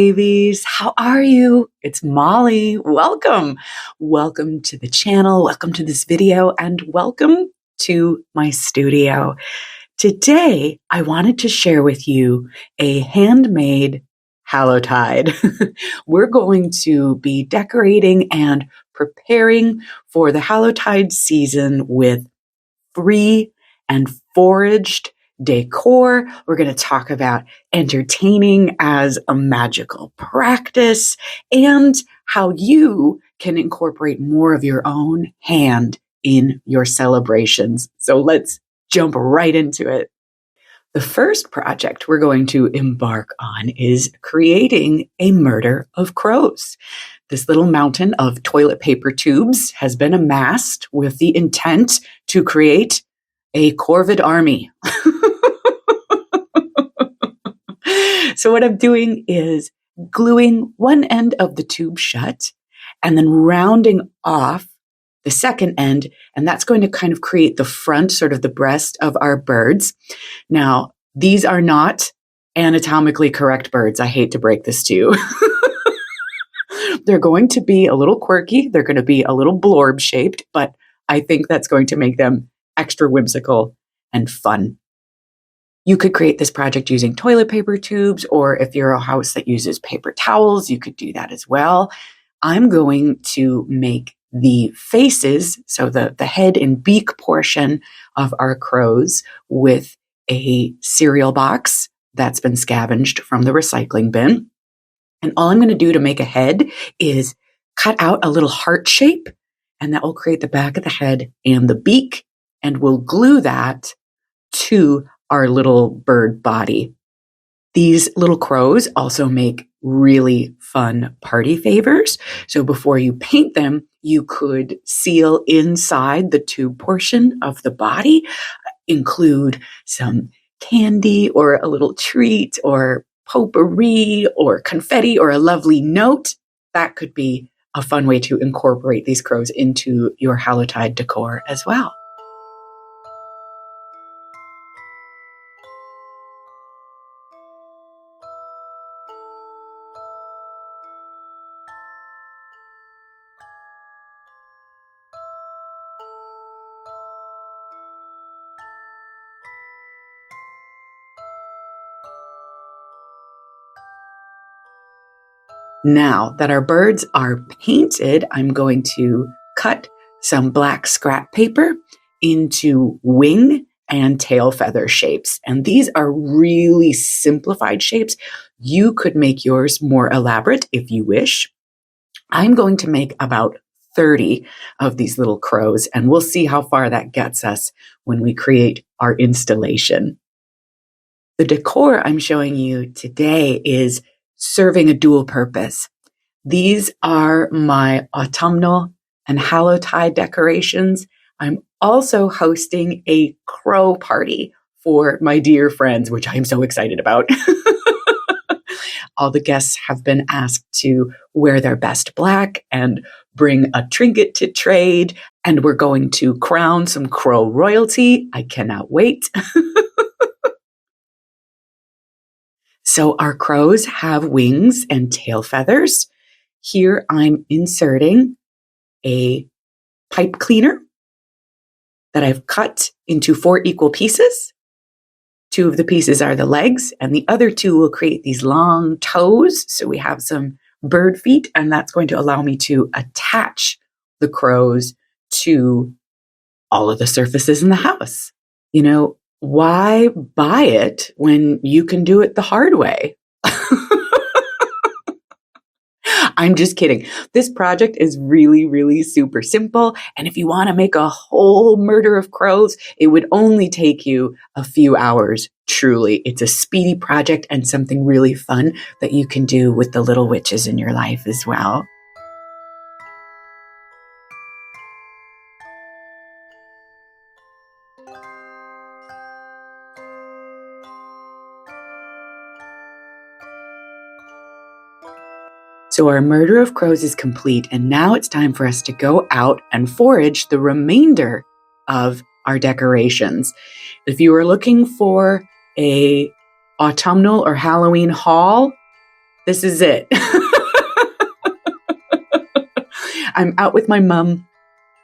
babies. How are you? It's Molly. Welcome. Welcome to the channel. Welcome to this video and welcome to my studio. Today, I wanted to share with you a handmade Hallowtide. We're going to be decorating and preparing for the Hallowtide season with free and foraged decor. We're going to talk about entertaining as a magical practice and how you can incorporate more of your own hand in your celebrations. So let's jump right into it. The first project we're going to embark on is creating a murder of crows. This little mountain of toilet paper tubes has been amassed with the intent to create a corvid army. So what I'm doing is gluing one end of the tube shut and then rounding off the second end, and that's going to kind of create the front, sort of the breast of our birds. Now, these are not anatomically correct birds. I hate to break this to you. They're going to be a little quirky. They're going to be a little blorb shaped, but I think that's going to make them extra whimsical and fun. You could create this project using toilet paper tubes, or if you're a house that uses paper towels, you could do that as well. I'm going to make the faces, so the head and beak portion of our crows, with a cereal box that's been scavenged from the recycling bin. And all I'm going to do to make a head is cut out a little heart shape, and that will create the back of the head and the beak, and we'll glue that to our little bird body. These little crows also make really fun party favors. So before you paint them, you could seal inside the tube portion of the body, include some candy or a little treat or potpourri or confetti or a lovely note. That could be a fun way to incorporate these crows into your Hallowtide decor as well. Now that our birds are painted, I'm going to cut some black scrap paper into wing and tail feather shapes. And these are really simplified shapes. You could make yours more elaborate if you wish. I'm going to make about 30 of these little crows, and we'll see how far that gets us when we create our installation. The decor I'm showing you today is serving a dual purpose. These are my autumnal and Hallowtide decorations. I'm also hosting a crow party for my dear friends, which I am so excited about. All the guests have been asked to wear their best black and bring a trinket to trade, and we're going to crown some crow royalty. I cannot wait. So our crows have wings and tail feathers. Here I'm inserting a pipe cleaner that I've cut into 4 equal pieces. 2 of the pieces are the legs, and the other 2 will create these long toes. So we have some bird feet, and that's going to allow me to attach the crows to all of the surfaces in the house. You know, why buy it when you can do it the hard way? I'm just kidding. This project is really, really super simple. And if you want to make a whole murder of crows, it would only take you a few hours. Truly, it's a speedy project and something really fun that you can do with the little witches in your life as well. So our murder of crows is complete, and now it's time for us to go out and forage the remainder of our decorations. If you are looking for a autumnal or Halloween haul, This is it. I'm out with my mom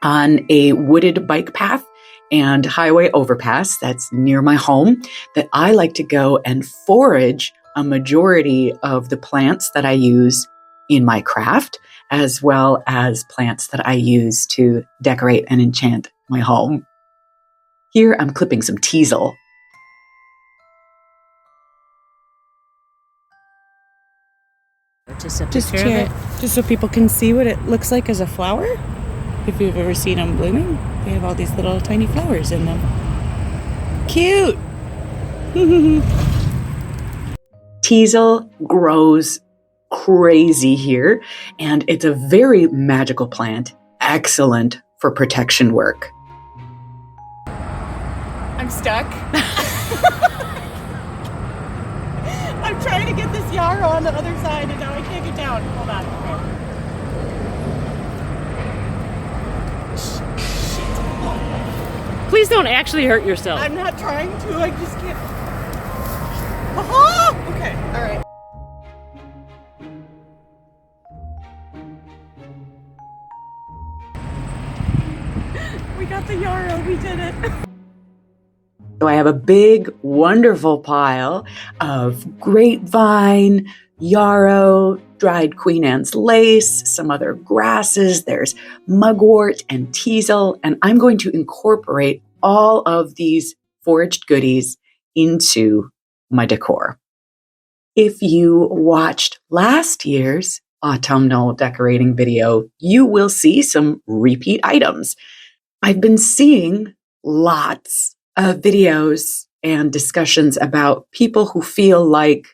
on a wooded bike path and highway overpass that's near my home that I like to go and forage a majority of the plants that I use in my craft, as well as plants that I use to decorate and enchant my home. Here I'm clipping some teasel. Just so people can see what it looks like as a flower. If you've ever seen them blooming, they have all these little tiny flowers in them. Cute! Teasel grows crazy here, and it's a very magical plant, excellent for protection work. I'm stuck. I'm trying to get this yarrow on the other side, and now I can't get down. Hold on. Okay. Please don't actually hurt yourself. I'm not trying to. I just can't. Aha! Okay. All right. We got the yarrow. We did it. So I have a big, wonderful pile of grapevine, yarrow, dried Queen Anne's lace, some other grasses. There's mugwort and teasel, and I'm going to incorporate all of these foraged goodies into my decor. If you watched last year's autumnal decorating video, you will see some repeat items. I've been seeing lots of videos and discussions about people who feel like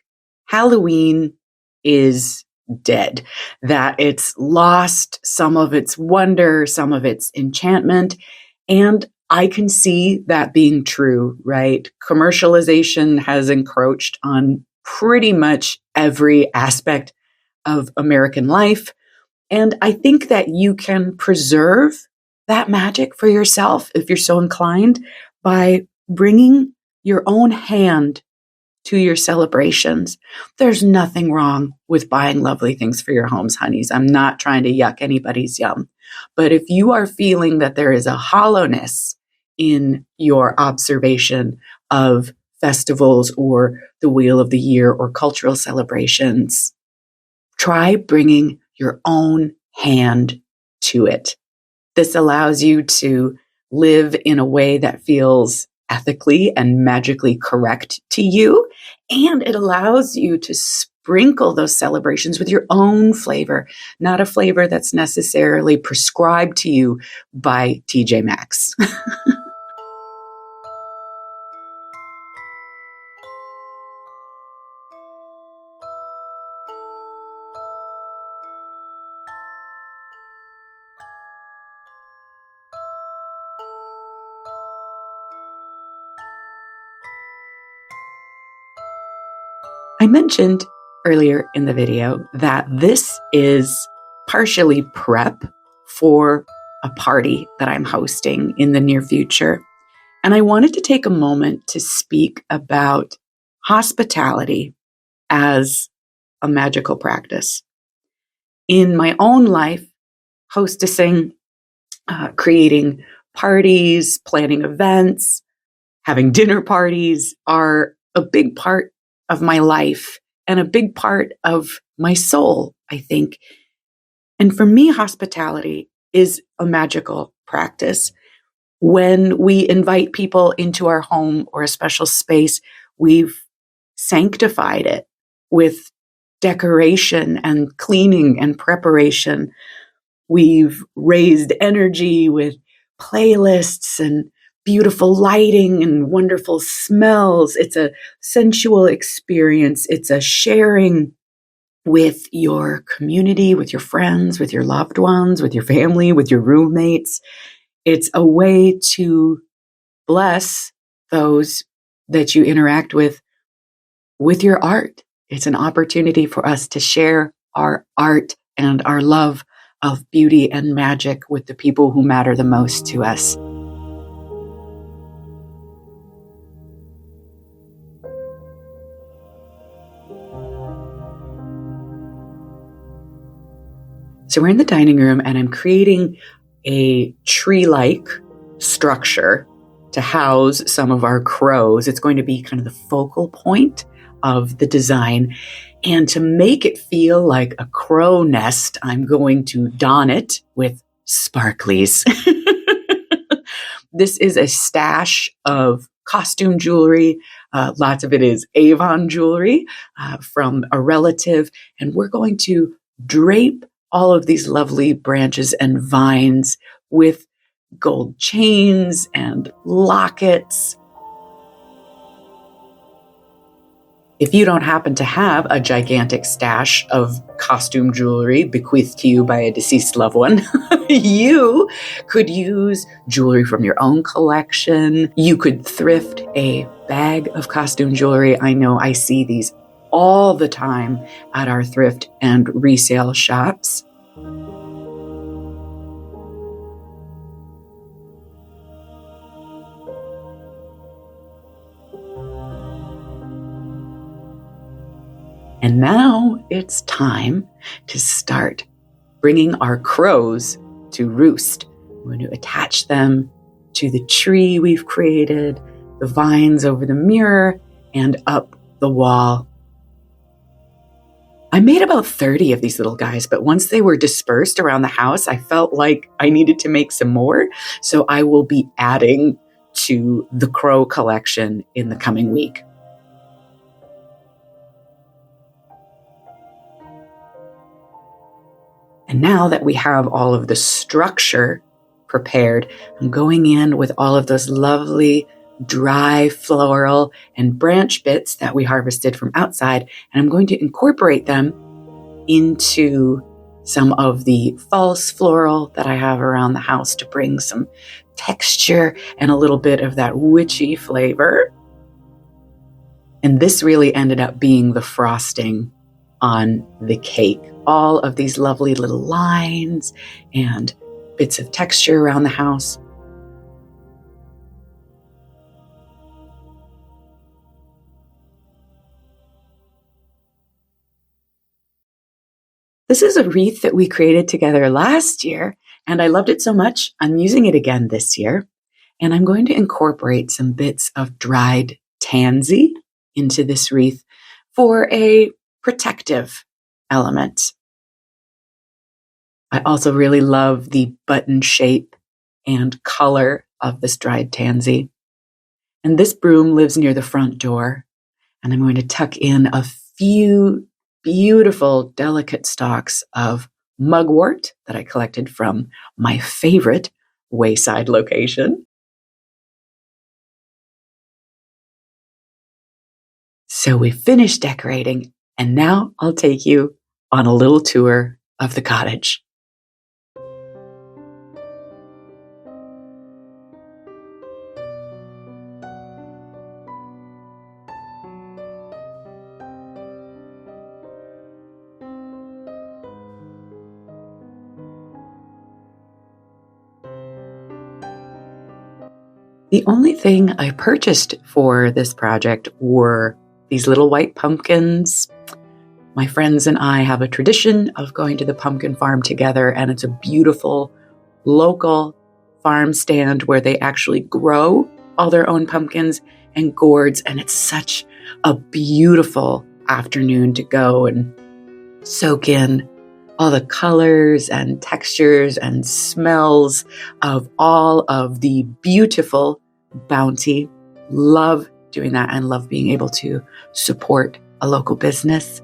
Halloween is dead, that it's lost some of its wonder, some of its enchantment. And I can see that being true, right? Commercialization has encroached on pretty much every aspect of American life. And I think that you can preserve that magic for yourself if you're so inclined by bringing your own hand to your celebrations. There's nothing wrong with buying lovely things for your homes, honeys. I'm not trying to yuck anybody's yum. But if you are feeling that there is a hollowness in your observation of festivals or the Wheel of the Year or cultural celebrations, try bringing your own hand to it. This allows you to live in a way that feels ethically and magically correct to you, and it allows you to sprinkle those celebrations with your own flavor, not a flavor that's necessarily prescribed to you by TJ Maxx. I mentioned earlier in the video that this is partially prep for a party that I'm hosting in the near future. And I wanted to take a moment to speak about hospitality as a magical practice. In my own life, hostessing, creating parties, planning events, having dinner parties are a big part of my life and a big part of my soul, I think. And for me, hospitality is a magical practice. When we invite people into our home or a special space, we've sanctified it with decoration and cleaning and preparation. We've raised energy with playlists and beautiful lighting and wonderful smells. It's a sensual experience. It's a sharing with your community, with your friends, with your loved ones, with your family, with your roommates. It's a way to bless those that you interact with your art. It's an opportunity for us to share our art and our love of beauty and magic with the people who matter the most to us. So we're in the dining room and I'm creating a tree-like structure to house some of our crows. It's going to be kind of the focal point of the design. And to make it feel like a crow nest, I'm going to don it with sparklies. This is a stash of costume jewelry. Lots of it is Avon jewelry from a relative. And we're going to drape all of these lovely branches and vines with gold chains and lockets. If you don't happen to have a gigantic stash of costume jewelry bequeathed to you by a deceased loved one, you could use jewelry from your own collection. You could thrift a bag of costume jewelry. I know I see these all the time at our thrift and resale shops. And now it's time to start bringing our crows to roost. We're going to attach them to the tree we've created, the vines over the mirror, and up the wall. I made about 30 of these little guys, but once they were dispersed around the house, I felt like I needed to make some more. So I will be adding to the crow collection in the coming week. And now that we have all of the structure prepared, I'm going in with all of those lovely dry floral and branch bits that we harvested from outside, and I'm going to incorporate them into some of the false floral that I have around the house to bring some texture and a little bit of that witchy flavor. And this really ended up being the frosting on the cake. All of these lovely little lines and bits of texture around the house. This is a wreath that we created together last year, and I loved it so much, I'm using it again this year. And I'm going to incorporate some bits of dried tansy into this wreath for a protective element. I also really love the button shape and color of this dried tansy. And this broom lives near the front door, and I'm going to tuck in a few beautiful, delicate stalks of mugwort that I collected from my favorite wayside location. So we finished decorating, and now I'll take you on a little tour of the cottage. The only thing I purchased for this project were these little white pumpkins. My friends and I have a tradition of going to the pumpkin farm together, and it's a beautiful local farm stand where they actually grow all their own pumpkins and gourds, and it's such a beautiful afternoon to go and soak in all the colors and textures and smells of all of the beautiful bounty. Love doing that and love being able to support a local business.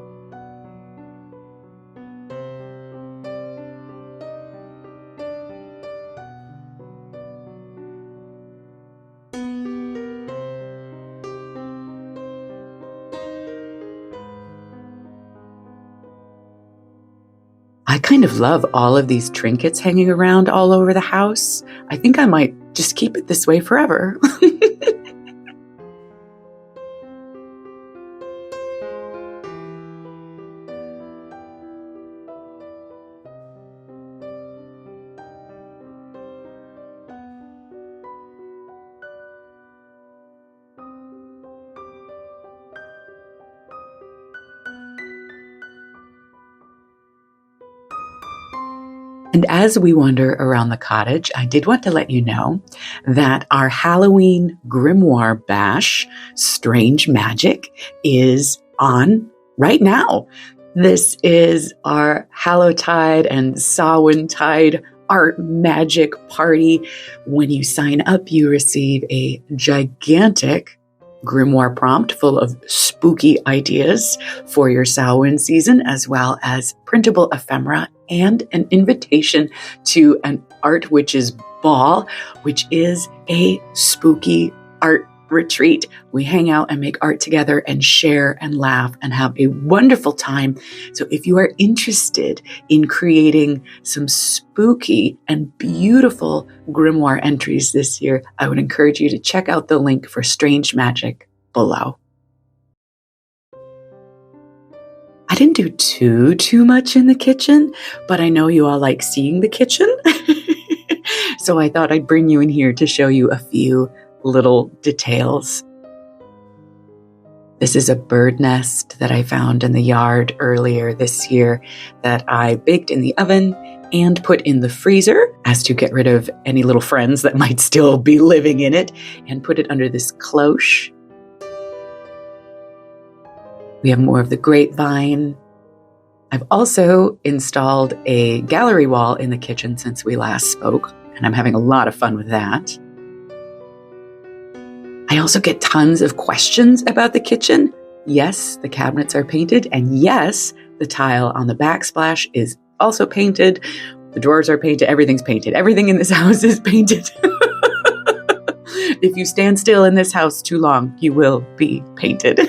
I kind of love all of these trinkets hanging around all over the house. I think I might just keep it this way forever. And as we wander around the cottage, I did want to let you know that our Halloween Grimoire Bash, Strange Magick, is on right now. This is our Hallowtide and Samhain art magic party. When you sign up, you receive a gigantic grimoire prompt full of spooky ideas for your Samhain season, as well as printable ephemera and an invitation to an Art Witches Ball, which is a spooky art retreat. We hang out and make art together and share and laugh and have a wonderful time. So if you are interested in creating some spooky and beautiful grimoire entries this year, I would encourage you to check out the link for Strange Magick below. I didn't do too much in the kitchen, but I know you all like seeing the kitchen. So I thought I'd bring you in here to show you a few little details. This is a bird nest that I found in the yard earlier this year that I baked in the oven and put in the freezer as to get rid of any little friends that might still be living in it, and put it under this cloche. We have more of the grapevine. I've also installed a gallery wall in the kitchen since we last spoke, and I'm having a lot of fun with that. I also get tons of questions about the kitchen. Yes, the cabinets are painted, and yes, the tile on the backsplash is also painted. The drawers are painted. Everything's painted. Everything in this house is painted. If you stand still in this house too long, you will be painted.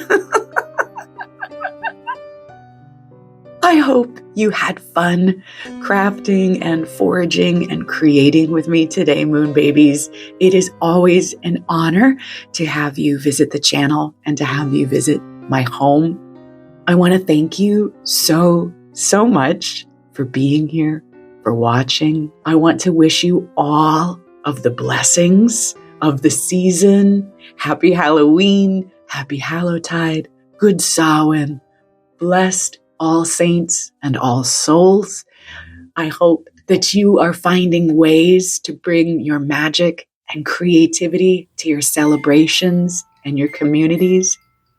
I hope you had fun crafting and foraging and creating with me today, Moon Babies. It is always an honor to have you visit the channel and to have you visit my home. I want to thank you so much for being here, for watching. I want to wish you all of the blessings of the season. Happy Halloween, happy Hallowtide, good Samhain, blessed All Saints and All Souls. I hope that you are finding ways to bring your magic and creativity to your celebrations and your communities.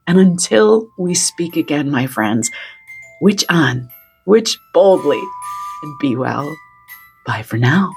And until we speak again, my friends, witch on, witch boldly, and be well. Bye for now.